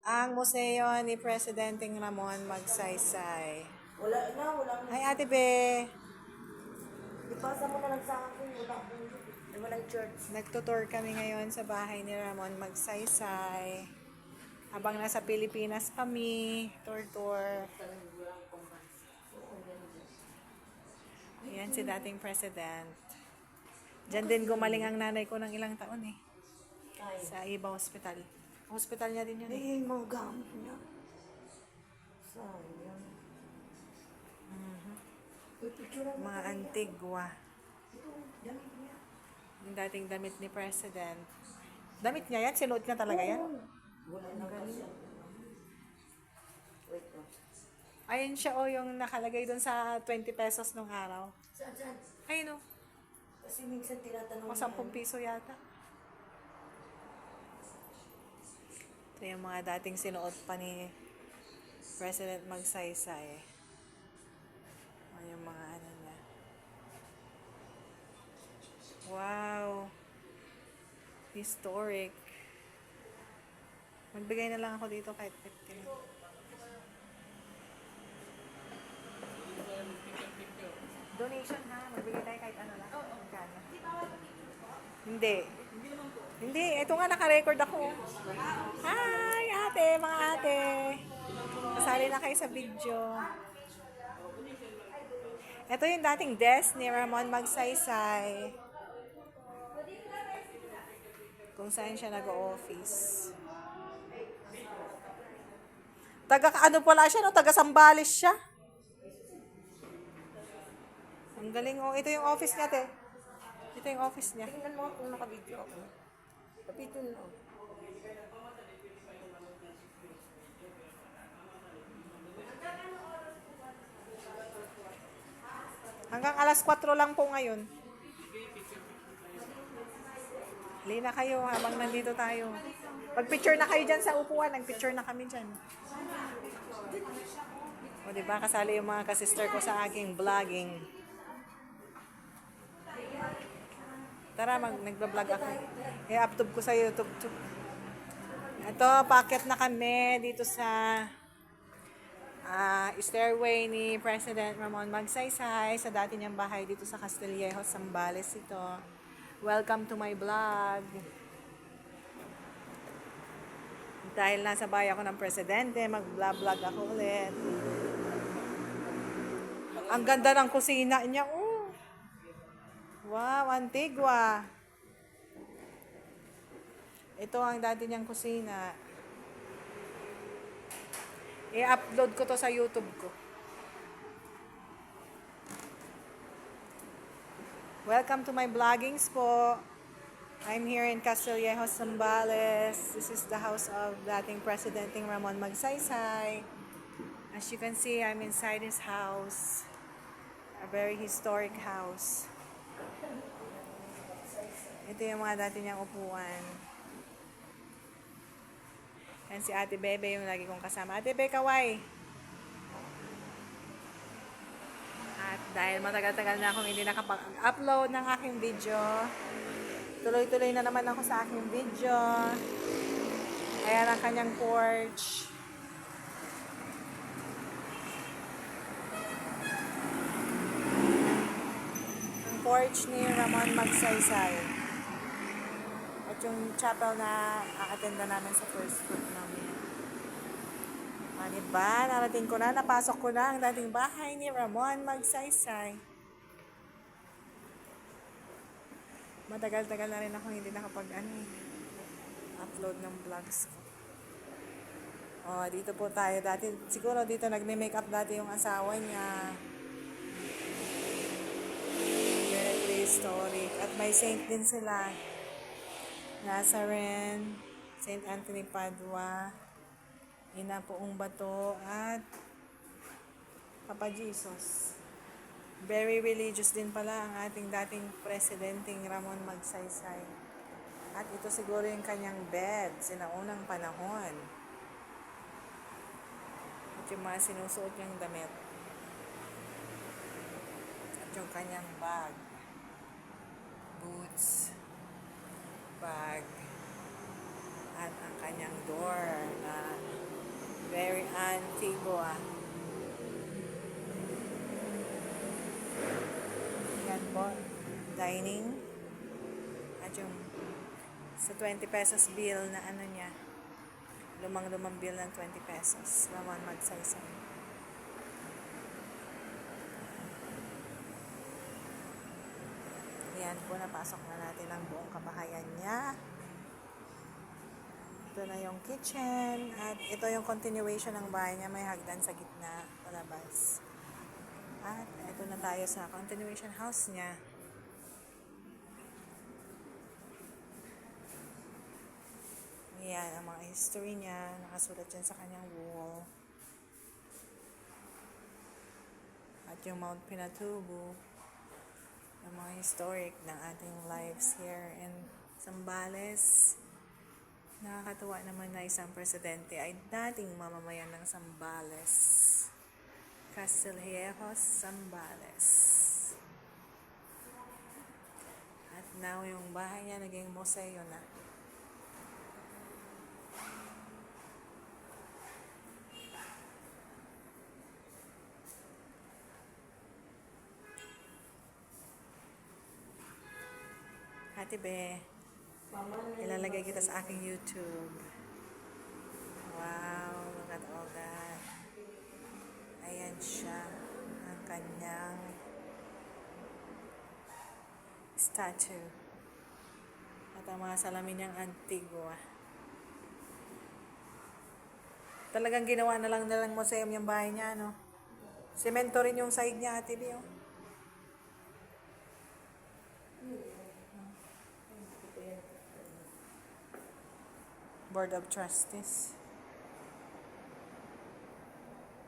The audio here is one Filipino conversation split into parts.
Ang museo ni Presidenteng Ramon Magsaysay. Wala Ay, na. Ate Be, Ipasa mo na lang sa akin. Walang church. nagtutour kami ngayon sa bahay ni Ramon Magsaysay. Habang nasa Pilipinas kami, tour. Ayan si dating president. Diyan din gumaling ang nanay ko ng ilang taon eh. Sa Iba Hospital. Hospital niya din yun eh. Eh, mga gamit niya. Sayang. Picture mo. Mga antigua. Damit niya. Yung dating damit ni president. Damit niya yan? Sinuot niya talaga yan? Wala na kasi. Wait lang. Ayun siya oh, yung nakalagay doon sa 20 pesos nung araw. Saan? Ayun oh, Kasi minsan tinatanong o 10 piso yata. Ito yung mga dating sinuot pa ni President Magsaysay. Yung mga ano niya. Wow! Historic. Magbigay na lang ako dito kahit 15. Donation ha, magbigay tayo kahit ano lang. Magkano? Hindi. Hindi, ito nga naka-record ako. Hi, ate, mga ate. Kasali na kayo sa video. Ito yung dating desk ni Ramon Magsaysay. Kung saan siya nag-office. Ano pala siya, no? Taga Sambales siya. Ang galing, oh. Ito yung office niya, te. Ito yung office niya. Tingnan mo kung naka-video ako. Kapito na. Hanggang alas 4 lang po ngayon. Lina kayo habang nandito tayo. Pag-picture na kayo dyan sa upuan, nag-picture na kami dyan. O diba, kasali yung mga kasister ko sa aking vlogging. Tara, nagba-vlog ako. I-upload ko sa YouTube. Ito, paakyat na kami dito sa stairway ni President Ramon Magsaysay sa dati niyang bahay dito sa Castillejos, Zambales ito. Welcome to my vlog. Dahil nasa bahay ako ng presidente, mag-vlog ako ulit. Ang ganda ng kusina niya. Oh. Wow, antigua. Ito ang dati niyang kusina. I-upload ko to sa YouTube ko. Welcome to my vloggings po. I'm here in Castillejos, Zambales. This is the house of dating Presidenting Ramon Magsaysay. As you can see, I'm inside his house. A very historic house. Ito yung mga dati niyang upuan. Yan si Ate Bebe yung lagi kong kasama. Ate Bebe, kaway! At dahil matagal-tagal na akong hindi nakapag-upload ng aking video, tuloy-tuloy na naman ako sa aking video. Ayan ang kanyang porch. Ang porch ni Ramon Magsaysay. At yung chapel na aatenda namin sa first floor namin. Diba? Narating ko na, napasok ko na ang dating bahay ni Ramon Magsaysay. Matagal-tagal na rin ako hindi upload ng vlogs ko. Oh, dito po tayo dati. Siguro dito nagme-makeup dati yung asawa niya. Very prehistoric. At may saint din sila. Nazarene, Saint Anthony Padua, Ina Poong Bato, at Papa Jesus. Very religious din pala ang ating dating Presidenting Ramon Magsaysay. At ito siguro yung kanyang bed sinaunang panahon. At yung mga sinusuot niyang damit. At yung kanyang bag. Boots. Bag. At ang kanyang door na Antigua. Yan po, dining. At yung sa 20 pesos bill na ano niya, lumang bill ng 20 pesos. Laman magsaysay. Yan po, napasok na natin ang buong kabahayan niya. Ito na yung kitchen. At ito yung continuation ng bahay niya. May hagdan sa gitna, palabas. At ito na tayo sa continuation house niya. Yan, ang mga history niya. Nakasulat dyan sa kanyang wall. At yung Mount Pinatubo. Yung mga historic ng ating lives here in Zambales. Nakakatuwa naman na isang presidente ay dating mamamayan ng Zambales. Castillejos, Zambales. At now yung bahay niya naging museo na. Ate Be, ilalagay kita sa aking YouTube. Wow, look at all that. Ayan siya, ang kanyang statue. At ang mga salamin niyang Antigua. Talagang ginawa na lang nilang museum yung bahay niya, no? Semento rin yung side niya, Ate Be, oh. Board of Trustees.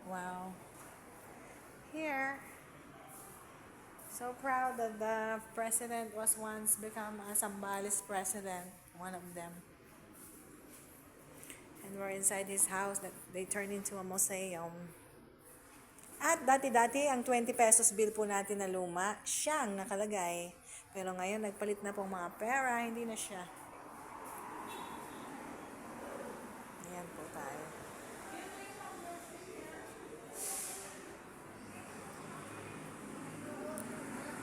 Wow. Here. So proud that the president was once become a Zambales president. One of them. And we're inside his house that they turned into a museum. At dati-dati, ang 20 pesos bill po natin na luma, siyang nakalagay. Pero ngayon, nagpalit na pong mga pera, hindi na siya.